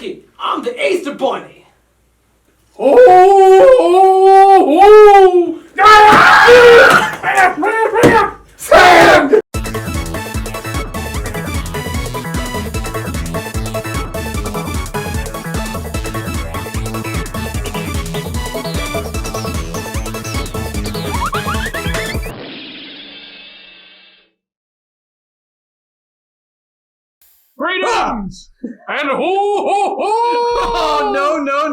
Dickey. I'm the Easter Bunny. Oh! Sam! Greetings! And ho, ho, ho! Oh, no.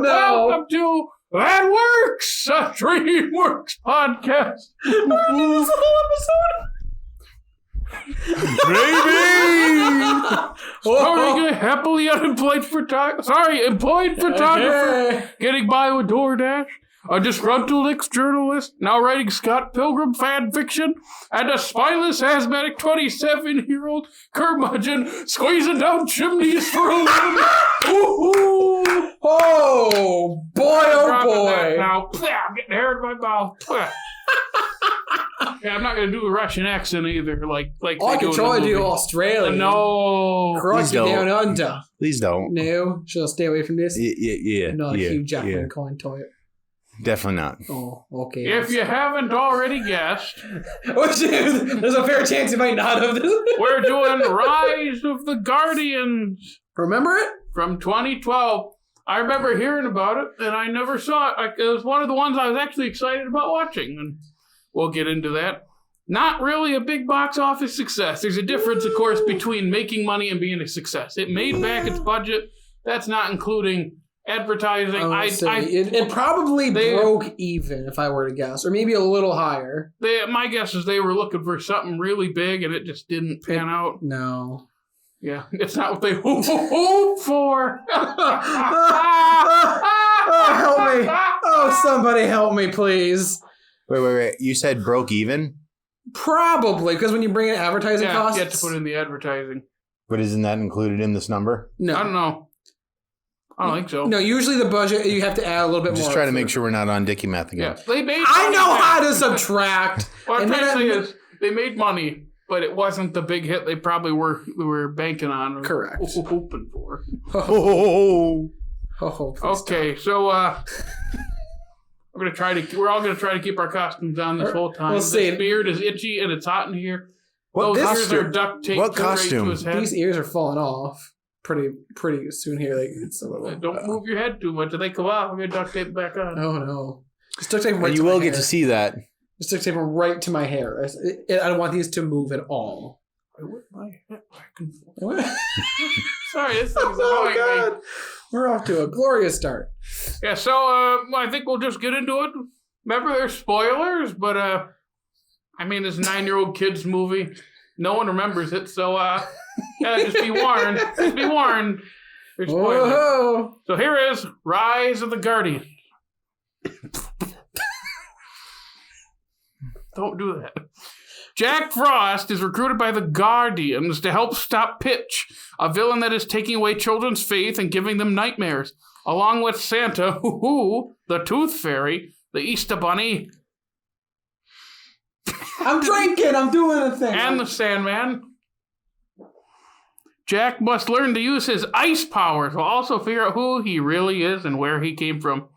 Welcome to That Works, a DreamWorks podcast. This is a whole Baby! Starring a happily employed photographer getting by with DoorDash, a disgruntled ex-journalist now writing Scott Pilgrim fan fiction, and a spineless asthmatic 27-year-old curmudgeon squeezing down chimneys for a living. Oh, boy. Now, I'm getting hair in my mouth. Yeah, I'm not going to do a Russian accent either. Like I they can do try in to the do movie. Australian. No. Crikey down under. Please don't. No, should I stay away from this? Yeah. Not a Hugh yeah. Jackman kind type. Definitely not. Oh, okay. If you haven't already guessed, There's a fair chance you might not have this. we're doing Rise of the Guardians Remember it? from 2012. I remember hearing about it, and I never saw it. It was one of the ones I was actually excited about watching, and we'll get into that. Not really a big box office success. There's a difference, of course, between making money and being a success. It made back its budget. That's not including advertising. It probably broke even, if I were to guess, or maybe a little higher. My guess is they were looking for something really big, and it just didn't pan out. No. Yeah, it's not what they hope for. Oh, help me. Oh, somebody help me, please. Wait. You said broke even? Probably, because when you bring in advertising costs... you have to put in the advertising. But isn't that included in this number? No. I don't know. I don't think so. No, usually the budget, you have to add a little bit more. Just trying to make sure we're not on Dickey math again. Yeah, they made. I know how to subtract. What I'm trying to say is they made money, but it wasn't the big hit they probably were banking on. Or correct. Hoping for. Oh. Okay, so we're all gonna try to keep our costumes on this whole time. We'll see. This beard is itchy and it's hot in here. What Those costume? ears are duct taped What right costume? to his head. These ears are falling off pretty soon here. Like it's a little. Don't move your head too much. If they come off, we're gonna duct tape back on. Oh no! Just duct tape right And to you my will hair. get to see that. Just duct tape them right to my hair. I don't want these to move at all. I whip my head back and forth. Sorry, this thing's annoying me. We're off to a glorious start. Yeah, so I think we'll just get into it. Remember, there's spoilers, but I mean, this 9-year-old kid's movie. No one remembers it, so yeah, just be warned. Just be warned. There's spoilers. Whoa! So here is Rise of the Guardian. Don't do that. Jack Frost is recruited by the Guardians to help stop Pitch, a villain that is taking away children's faith and giving them nightmares, along with Santa, the Tooth Fairy, the Easter Bunny, I'm drinking. I'm doing a thing. and the Sandman. Jack must learn to use his ice powers while also figure out who he really is and where he came from.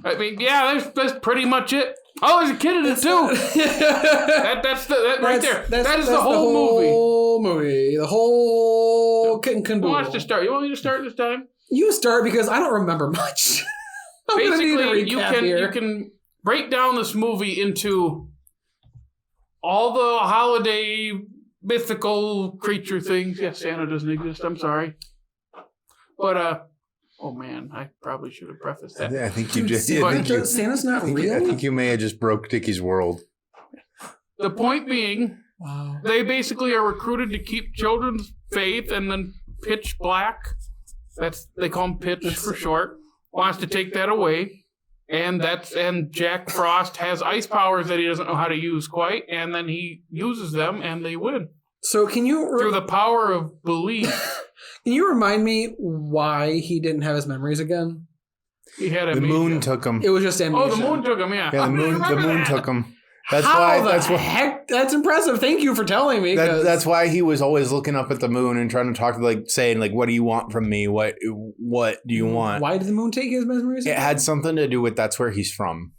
I mean, yeah, that's pretty much it. Oh, there's a kid in it too. That's right there. That is the whole movie. The whole kit and Who caboodle. wants to start? You want me to start this time? You start because I don't remember much. Basically, you can break down this movie into all the holiday mythical creature things. Yes, Santa doesn't exist. I'm sorry, but oh man, I probably should have prefaced that. I think you just. Santa's not real. I think you may have just broke Dickey's world. The point being, Wow. they basically are recruited to keep children's faith, and then Pitch Black, they call him Pitch for short, wants to take that away. And Jack Frost has ice powers that he doesn't know how to use quite, and then he uses them and they win. So can you Through the power of belief. Can you remind me why he didn't have his memories again? He had The moon took him. It was just amnesia. Oh, the moon took him, yeah. Yeah, the moon took him. Heck? That's impressive. Thank you for telling me. That's why he was always looking up at the moon and trying to talk to, saying, what do you want from me? What do you want? Why did the moon take his mesmerization? It had something to do with that's where he's from.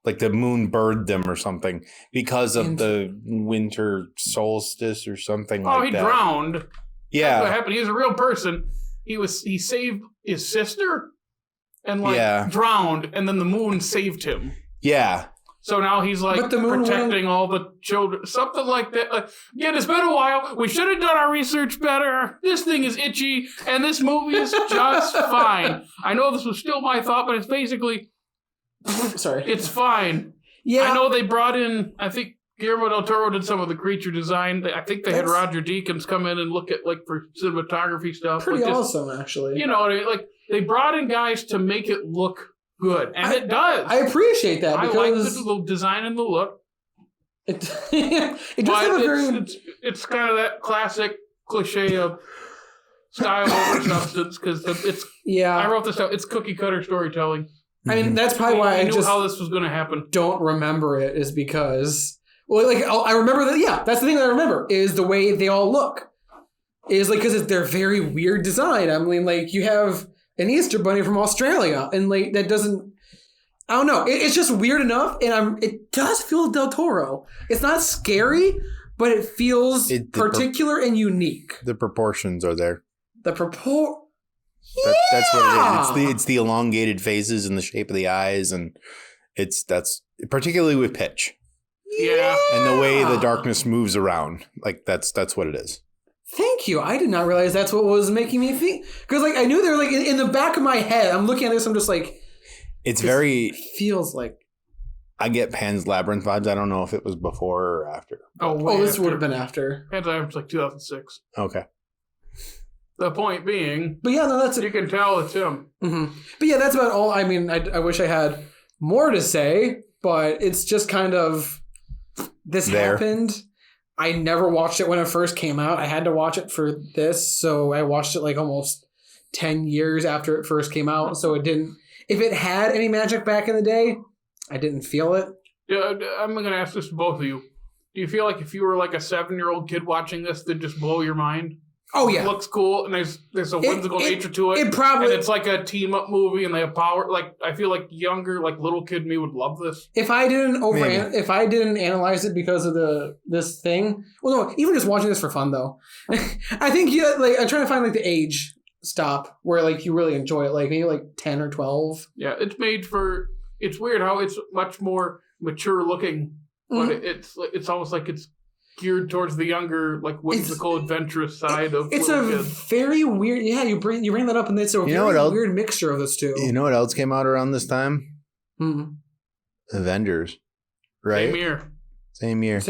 The moon birthed them or something because of the winter solstice or something like that. Oh, he drowned. Yeah. That's what happened. He was a real person. He saved his sister and drowned, and then the moon saved him. Yeah. So now he's protecting all the children. Something like that. Again, it's been a while. We should have done our research better. This thing is itchy, and this movie is just fine. I know this was still my thought, but it's basically... Sorry. It's fine. Yeah. I know they brought in, I think Guillermo del Toro did some of the creature design. I think they had Roger Deakins come in and look at for cinematography stuff. Pretty awesome, actually. You know what I mean? They brought in guys to make it look good. And it does. I appreciate that because I like the design and the look. It does have a very... It's kind of that classic cliche of style over substance because it's... Yeah. I wrote this down. It's cookie cutter storytelling. I mean, that's probably why I knew how this was going to happen. Don't remember it is because, I remember that. Yeah, that's the thing that I remember is the way they all look. Is because they're very weird design. I mean, you have an Easter bunny from Australia, and that doesn't. I don't know. It's just weird enough, and it does feel Del Toro. It's not scary, but it feels particular and unique. The proportions are there. That's what it is. It's the elongated faces and the shape of the eyes, and that's particularly with pitch. Yeah. And the way the darkness moves around. That's what it is. Thank you. I did not realize that's what was making me think. Because I knew they were in the back of my head. I'm looking at this. I'm just it's very. It feels like. I get Pan's Labyrinth vibes. I don't know if it was before or after. This would have been after. Pan's Labyrinth was 2006. Okay. The point being, but that's you can tell it's him. Mm-hmm. But that's about all. I mean, I wish I had more to say, but it's just kind of this happened. I never watched it when it first came out. I had to watch it for this, so I watched it almost 10 years after it first came out. So it didn't. If it had any magic back in the day, I didn't feel it. Yeah, I'm going to ask this to both of you. Do you feel like if you were a 7-year-old kid watching this, that'd just blow your mind? Oh yeah, it looks cool, and there's a whimsical nature to it. It probably, and it's like a team up movie, and they have power. I feel like younger, little kid me would love this. If I didn't analyze it because of this thing, well, no, even just watching this for fun though, I think I'm trying to find the age stop where you really enjoy it, maybe 10 or 12. Yeah, it's made for. It's weird how it's much more mature looking, but it's almost like it's geared towards the younger, whimsical, adventurous side of it's little a kids. Very weird. Yeah, you bring that up, and it's a weird mixture of those two. You know what else came out around this time? Avengers, right? Same year.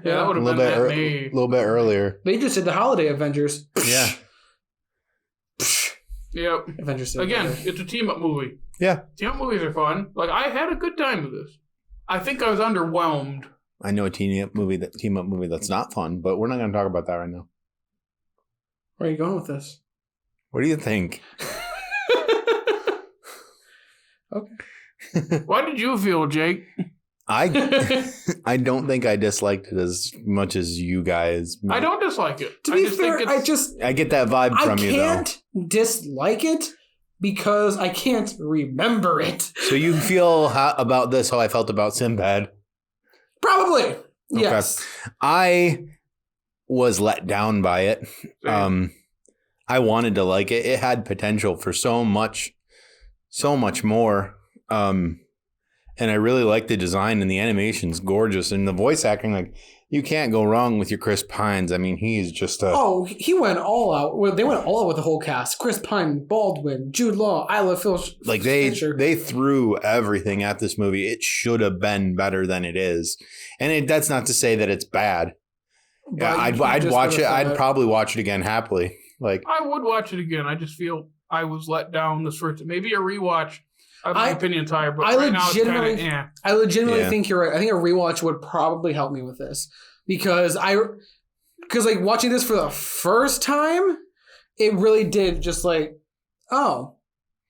Yeah, that would have been a little bit earlier. They just did the holiday Avengers. Yeah. Yep. Avengers. Again, it's a team up movie. Yeah. Team up movies are fun. I had a good time with this. I think I was underwhelmed. I know a team up movie that's not fun, but we're not going to talk about that right now. Where are you going with this? What do you think? Okay. What did you feel, Jake? I don't think I disliked it as much as you guys. I don't dislike it. To be fair, I get that vibe from you, though. I can't dislike it because I can't remember it. So you feel about this how I felt about Sinbad? Probably. Okay. Yes. I was let down by it. I wanted to like it. It had potential for so much more. And I really like the design, and the animation's gorgeous, and the voice acting, you can't go wrong with your Chris Pines. I mean, he's just he went all out. Well, they went all out with the whole cast. Chris Pine, Baldwin, Jude Law, Isla Fisher. They threw everything at this movie. It should have been better than it is. And that's not to say that it's bad. Yeah, I'd watch it. I'd probably watch it again happily. I would watch it again. I just feel I was let down this first. Maybe a rewatch. My opinion's higher, but right now it's kind of I legitimately think you're right. I think a rewatch would probably help me with this because watching this for the first time, it really did just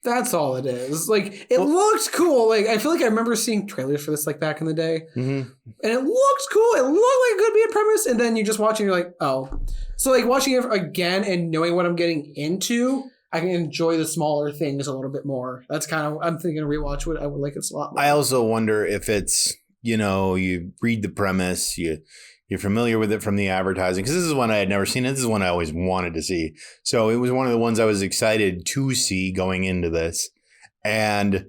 That's all it is. Like, it looked cool. Like, I feel like I remember seeing trailers for this, like, back in the day. And it looked cool. It looked like it could be a premise. And then you just watch it and you're like, oh. So, like, watching it again and knowing what I'm getting into, I can enjoy the smaller things a little bit more. That's kind of, I'm thinking rewatch would I would like it a lot more. I also wonder if it's, you read the premise, you're familiar with it from the advertising, because this is one I had never seen. This is one I always wanted to see. So it was one of the ones I was excited to see going into this. And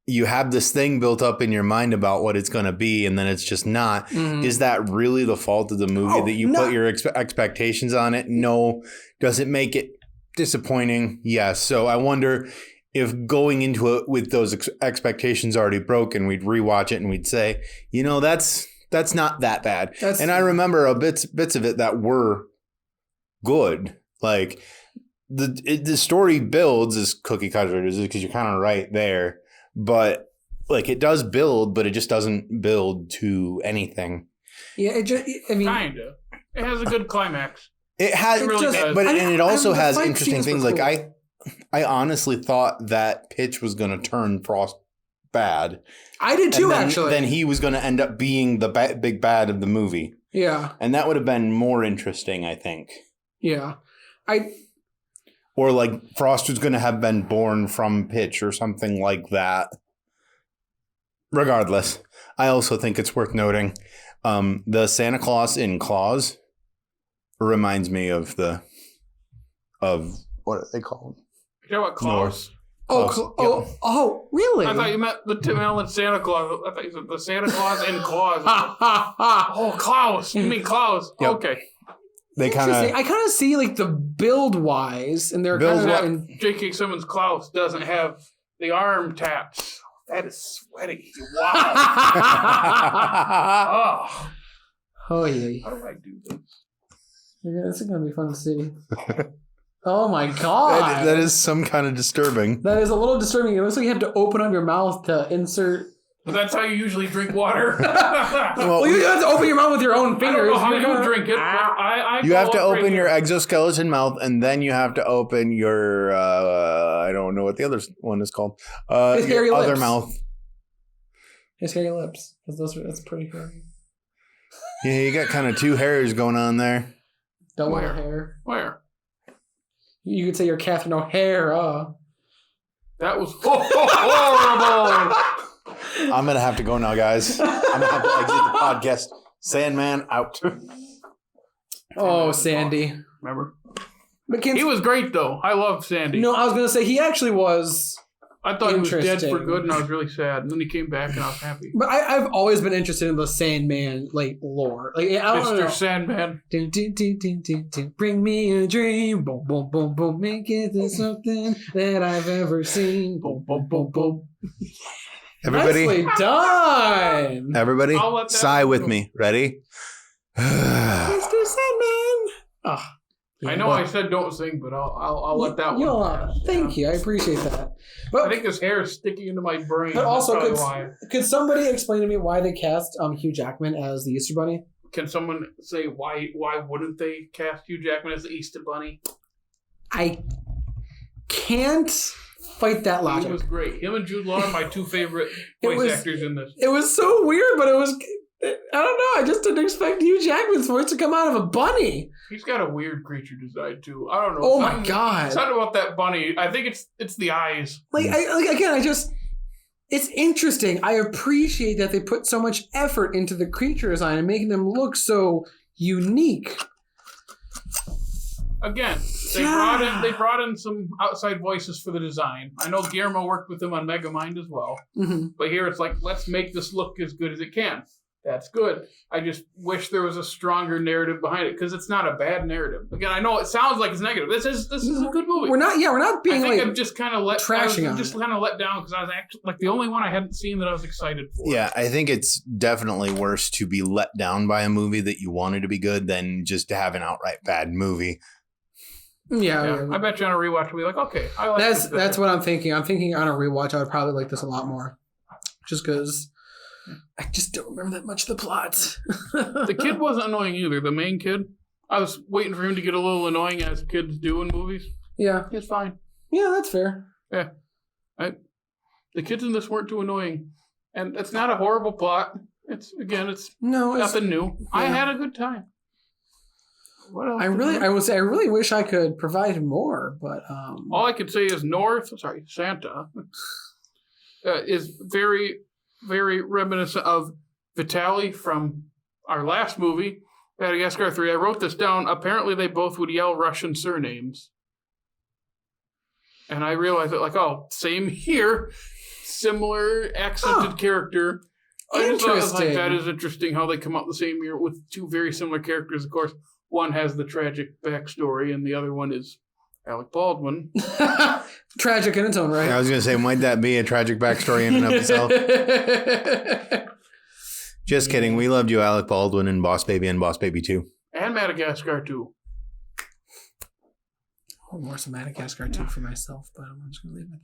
you have this thing built up in your mind about what it's going to be, and then it's just not. Is that really the fault of the movie that you put your expectations on it? No. Does it make it disappointing? Yes. So I wonder if going into it with those expectations already broken, we'd rewatch it and we'd say, that's not that bad. And I remember bits of it that were good. Like the story builds as cookie cutter because you're kind of right there. But like it does build, but it just doesn't build to anything. Yeah, kind of. It has a good climax. It has, and it also has interesting things. Cool. Like I honestly thought that Pitch was going to turn Frost bad. I did too, actually. Then he was going to end up being the big bad of the movie. Yeah. And that would have been more interesting, I think. Yeah. Or like Frost was going to have been born from Pitch or something like that. Regardless, I also think it's worth noting the Santa Claus in Claus reminds me of what are they called? You know what Claus? Oh, really? I thought you meant the Tim Allen Santa Claus. I thought you said the Santa Claus in Claus. Oh, Klaus. You mean Klaus? Yep. Okay. They I kind of see like the build wise, and they're kind of J.K. Simmons Klaus doesn't have the arm tats. That is sweaty. Wow. Oh yeah. How do I do this? Yeah, this is gonna be fun to see. Oh my god. That is some kind of disturbing. That is a little disturbing. It looks like you have to open up your mouth to insert. But that's how you usually drink water. well, you have to open your mouth with your own fingers. I don't know how you drink it. You have to open your exoskeleton mouth, and then you have to open your, I don't know what the other one is called. His hairy lips. Other mouth. His hairy lips. That's pretty hairy. Yeah, you got kind of two hairs going on there. Double hair. Where? You could say you're Catherine O'Hara. That was horrible. I'm going to have to go now, guys. I'm going to have to exit the podcast. Sandman out. Oh, Sandy. Remember? He was great, though. I love Sandy. No, I was going to say he actually was. I thought he was dead for good, and I was really sad. And then he came back, and I was happy. But I've always been interested in the Sandman lore. Like Mr. Sandman. Bring me a dream. Boom, boom, boom, boom. Make it something that I've ever seen. Boom, boom, boom, boom. Everybody, nicely done. Everybody, sigh with me. Ready? Mr. Sandman. Oh, I know I said don't sing, but I'll let that one pass. Thank you. I appreciate that. But I think this hair is sticking into my brain. But also, could somebody explain to me why they cast Hugh Jackman as the Easter Bunny? Can someone say why wouldn't they cast Hugh Jackman as the Easter Bunny? I can't fight that logic. He was great. Him and Jude Law are my two favorite voice actors in this. It was so weird, but it was... I don't know. I just didn't expect Hugh Jackman's voice to come out of a bunny. He's got a weird creature design too. I don't know. Oh my god! Something about that bunny. I think it's the eyes. It's interesting. I appreciate that they put so much effort into the creature design and making them look so unique. Again, they brought in some outside voices for the design. I know Guillermo worked with them on Megamind as well. Mm-hmm. But here it's like, let's make this look as good as it can. That's good. I just wish there was a stronger narrative behind it because it's not a bad narrative. Again, I know it sounds like it's negative. This is a good movie. We're not being I'm just kind of trashing. I'm just kind of let down because I was actually like the only one I hadn't seen that I was excited for. Yeah, I think it's definitely worse to be let down by a movie that you wanted to be good than just to have an outright bad movie. Yeah. I bet you on a rewatch we'll be like, okay, I like this. That's what I'm thinking. I'm thinking on a rewatch I would probably like this a lot more, just because. I just don't remember that much of the plot. The kid wasn't annoying either. The main kid. I was waiting for him to get a little annoying as kids do in movies. Yeah. He's fine. Yeah, that's fair. Yeah. The kids in this weren't too annoying. And it's not a horrible plot. It's nothing new. Yeah. I had a good time. What else? I really wish I could provide more, but all I could say is Santa is very, very reminiscent of Vitaly from our last movie, Madagascar 3. I wrote this down. Apparently, they both would yell Russian surnames. And I realized that, same here. Similar accented character. I just thought that is interesting how they come out the same year with two very similar characters. Of course, one has the tragic backstory, and the other one is Alec Baldwin. Tragic in its own right. I was going to say, might that be a tragic backstory in and of itself? Just kidding. We loved you, Alec Baldwin, and Boss Baby and Boss Baby 2. And Madagascar 2. More some Madagascar 2 for myself, but I'm just going to leave it.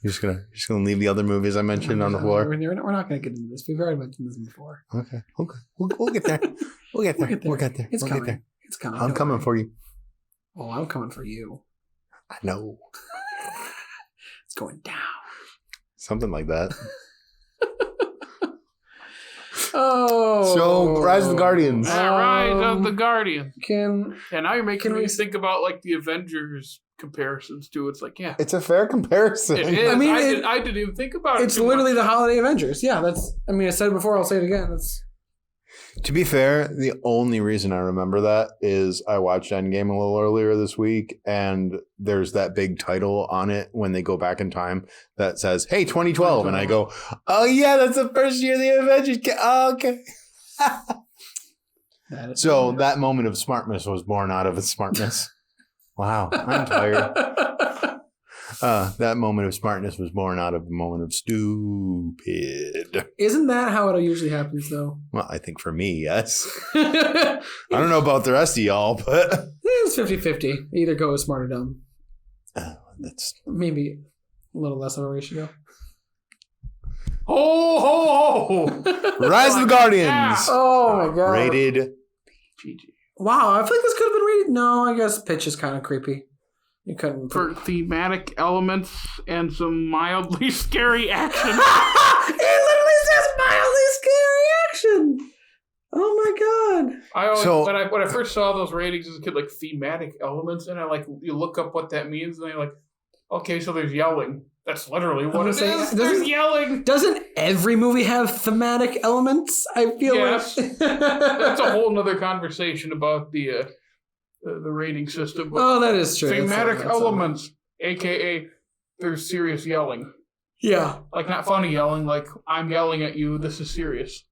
You're just gonna leave the other movies I mentioned on the floor. We're not gonna get into this. We've already mentioned this before. Okay. We'll get there. We'll get there. It's coming. It's coming. I'm coming for you. Oh, I'm coming for you. I know. It's going down. Something like that. Oh. So, Rise of the Guardians. Rise of the Guardians. And now you're making me think about the Avengers comparisons too. It's it's a fair comparison. It is. I mean, I didn't even think about it. It's literally the holiday Avengers. Yeah, I said it before, I'll say it again. To be fair, the only reason I remember that is I watched Endgame a little earlier this week, and there's that big title on it when they go back in time that says, "Hey, 2012," and I go, "Oh yeah, that's the first year the Avengers came." Oh, okay. That moment of smartness was born out of its smartness. Wow, I'm tired. That moment of smartness was born out of a moment of stupid. Isn't that how it usually happens, though? Well, I think for me, yes. I don't know about the rest of y'all, but... It's 50-50. Either go with smart or dumb. That's... Maybe a little less of a ratio. Rise of the Guardians! Yeah. Oh, my God. Rated PG. Wow, I feel like this could have been rated. No, I guess pitch is kind of creepy. You couldn't for thematic elements and some mildly scary action. It literally says mildly scary action. Oh my God! When I first saw those ratings as a kid, thematic elements, and you look up what that means, and you're okay, so there's yelling. That's literally what it is. There's yelling. Doesn't every movie have thematic elements? I feel like that's a whole nother conversation about the rating system. Oh, that is true. Thematic elements, aka there's serious yelling. Yeah, not funny yelling. I'm yelling at you. This is serious.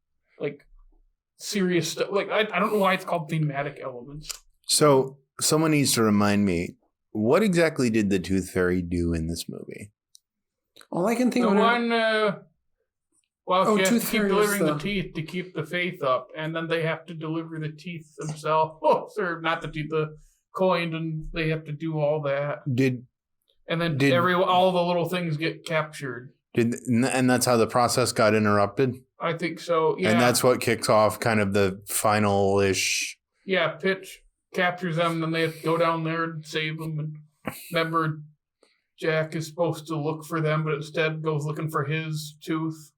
Serious stuff. I don't know why it's called thematic elements. So someone needs to remind me, what exactly did the Tooth Fairy do in this movie? All I can think of she has to keep delivering the teeth to keep the faith up, and then they have to deliver the teeth themselves. Or not the teeth, the coin, and they have to do all that. All the little things get captured. And that's how the process got interrupted? I think so, yeah. And that's what kicks off kind of the final-ish... Yeah, Pitch captures them, and then they have to go down there and save them. And remember, Jack is supposed to look for them, but instead goes looking for his tooth.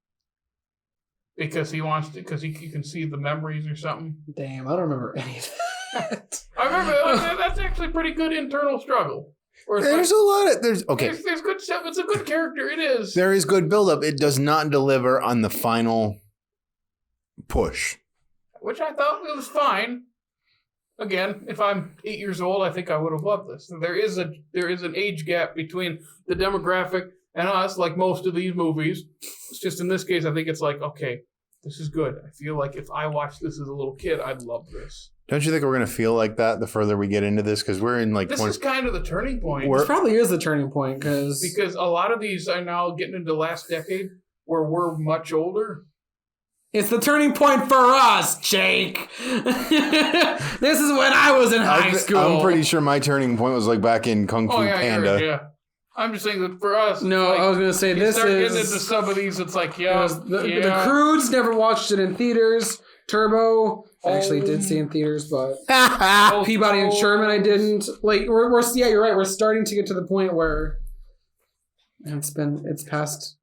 Because he wants to, because he can see the memories or something. Damn, I don't remember any of that. I remember that's actually pretty good internal struggle. There's a lot of there's good stuff. It's a good character. It is. There is good buildup. It does not deliver on the final push, which I thought was fine. Again, if I'm 8 years old, I think I would have loved this. There is an age gap between the demographic and us, like most of these movies. It's just in this case, I think it's okay, this is good. I feel like if I watched this as a little kid, I'd love this. Don't you think we're going to feel like that the further we get into this? Because we're in This is kind of the turning point. This probably is the turning point. Because a lot of these are now getting into the last decade where we're much older. It's the turning point for us, Jake. This is when I was in high school. I'm pretty sure my turning point was back in Kung Fu Panda. Yeah. I'm just saying that for us. No, I was going to say this is... getting into some of these, it's The Croods never watched it in theaters. Turbo, I actually did see in theaters, but Peabody and Sherman, I didn't. You're right. We're starting to get to the point where It's past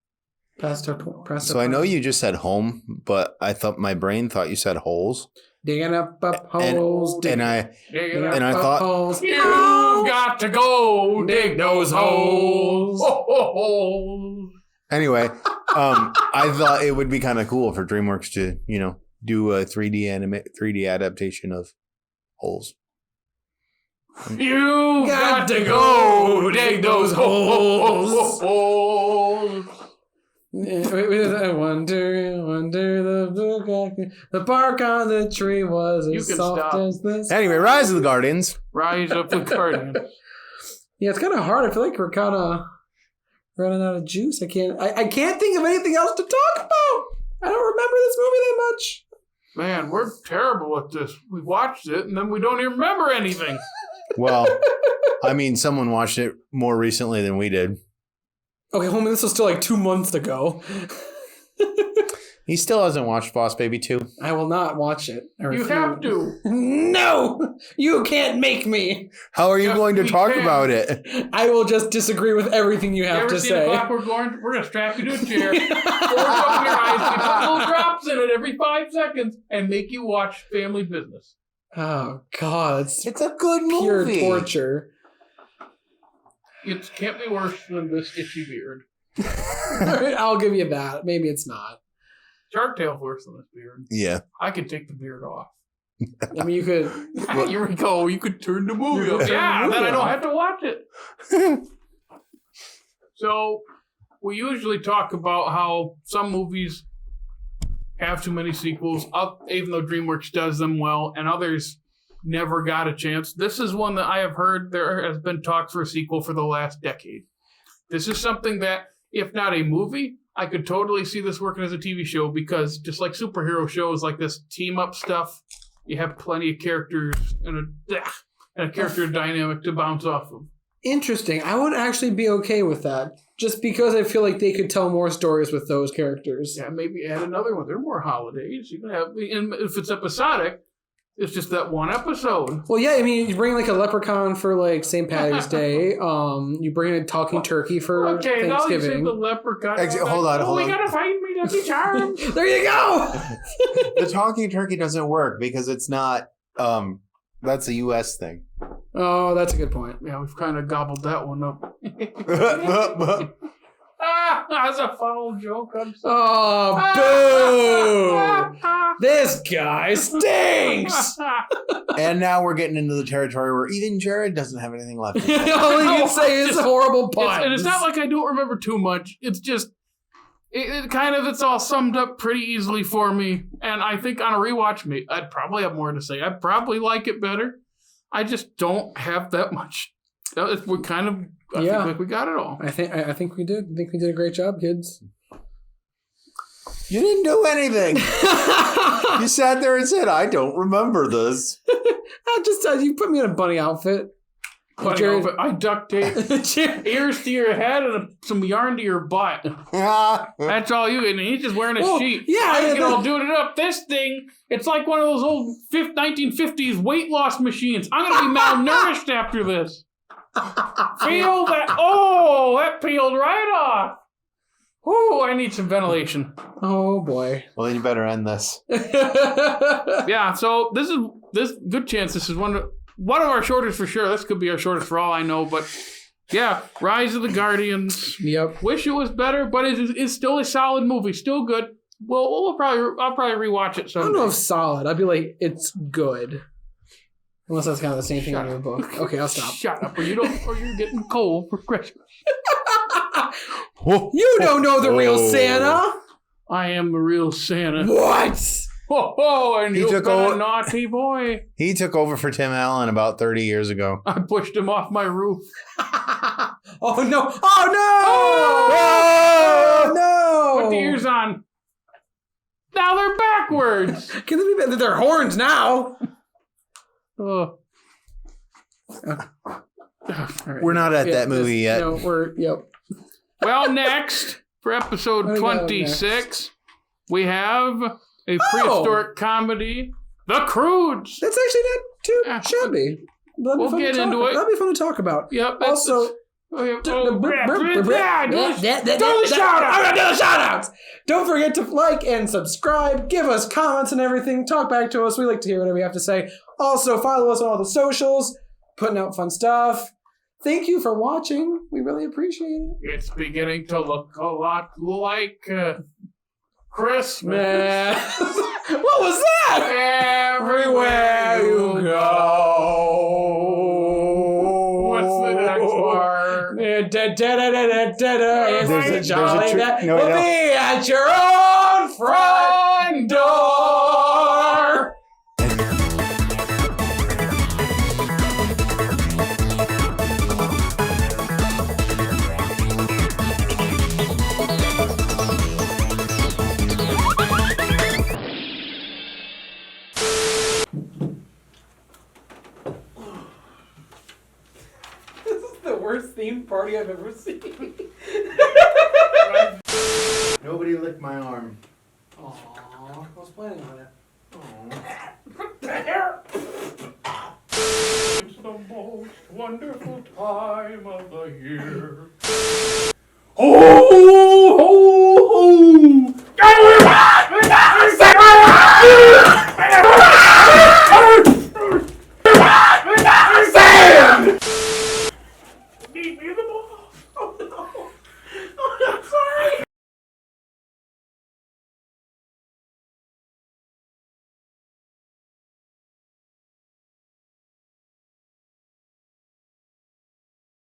our So I know you just said home, but my brain thought you said holes. Digging up holes. And I thought holes. You got to go dig those holes. Anyway, I thought it would be kind of cool for DreamWorks to, do a 3D adaptation of Holes. You got to go dig those holes. I wonder the bark on the tree was as soft as this. Anyway, Rise of the Guardians. Rise of the Guardians. Yeah, it's kind of hard. I feel like we're kind of running out of juice. I can't think of anything else to talk about. I don't remember this movie that much. Man, we're terrible at this. We watched it and then we don't even remember anything. Well, I mean, someone watched it more recently than we did. Okay, homie, this was still like 2 months ago. He still hasn't watched Boss Baby 2. I will not watch it. You have to. No! You can't make me. How are you going to talk about it? I will just disagree with everything you have to say. We're going to strap you to a chair, force open your eyes, we put little drops in it every 5 seconds, and make you watch Family Business. Oh, God. It's a good movie. Pure torture. It can't be worse than this itchy beard. I'll give you that. Maybe it's not. Shark Tale's worse than this beard. Yeah. I could take the beard off. I mean, you could... Here we go. You could turn the movie off. Yeah, then I don't have to watch it. So, we usually talk about how some movies have too many sequels, even though DreamWorks does them well, and others never got a chance. This is one that I have heard there has been talks for a sequel for the last decade. This is something that, if not a movie, I could totally see this working as a TV show, because just like superhero shows like this team-up stuff, you have plenty of characters and a character dynamic to bounce off of. Interesting. I would actually be okay with that, just because I feel like they could tell more stories with those characters. Yeah, maybe add another one. There are more holidays. You can have, and if it's episodic, it's just that one episode. Well, yeah, I mean, you bring like a leprechaun for like St. Patty's Day. You bring a talking turkey for Thanksgiving. Now you say the leprechaun. Hold on. We gotta find me Lucky Charms. There you go. The talking turkey doesn't work because it's not. That's a U.S. thing. Oh, that's a good point. Yeah, we've kind of gobbled that one up. That's a foul joke. I'm sorry. Oh, boo! This guy stinks. And now we're getting into the territory where even Jared doesn't have anything left. All he can say is horrible puns. And it's not like I don't remember too much. It's just, it's all summed up pretty easily for me. And I think on a rewatch, I'd probably have more to say. I'd probably like it better. I just don't have that much. We kind of, I think like we got it all. I think we did. I think we did a great job, kids. You didn't do anything. You sat there and said, "I don't remember this." I just you put me in a bunny outfit. I duct tape ears to your head and some yarn to your butt. That's all you get. And he's just wearing a sheet. Yeah, I get all doing it up. This thing, it's like one of those old 1950s weight loss machines. I'm going to be malnourished after this. Feel that? Oh, that peeled right off. Oh, I need some ventilation. Oh boy. Well, then you better end this. Yeah. So this good chance. This is one of our shortest for sure. This could be our shortest for all I know. But yeah, Rise of the Guardians. Yep. Wish it was better, but it's still a solid movie. Still good. Well, I'll probably rewatch it someday. I don't know if solid. I'd be like, it's good. Unless that's kind of the same thing in your book. Okay, I'll stop. Shut up, or you're getting cold for Christmas. You don't know the real Santa. I am the real Santa. What? And you've been a naughty boy. He took over for Tim Allen about 30 years ago. I pushed him off my roof. Oh no! Oh no! Put the ears on. Now they're backwards. Can they be better? They're horns now. Oh. Right. We're not at that movie yet. No, yep. Well, next, for episode 26, we have a prehistoric comedy, The Croods. That's actually not too shabby. We'll get into it. That'd be fun to talk about. Yep. Also, Yeah, do I'm the gonna do the shout outs. Don't forget to like and subscribe. Give us comments and everything. Talk back to us. We like to hear whatever you have to say. Also, follow us on all the socials. Putting out fun stuff. Thank you for watching. We really appreciate it. It's beginning to look a lot like Christmas. What was that? Everywhere you go. What's the next part? It's a jolly that no, will be at your own front door. Worst themed party I've ever seen. Nobody licked my arm. Aww, I was planning on it. What the hell? It's the most wonderful time of the year.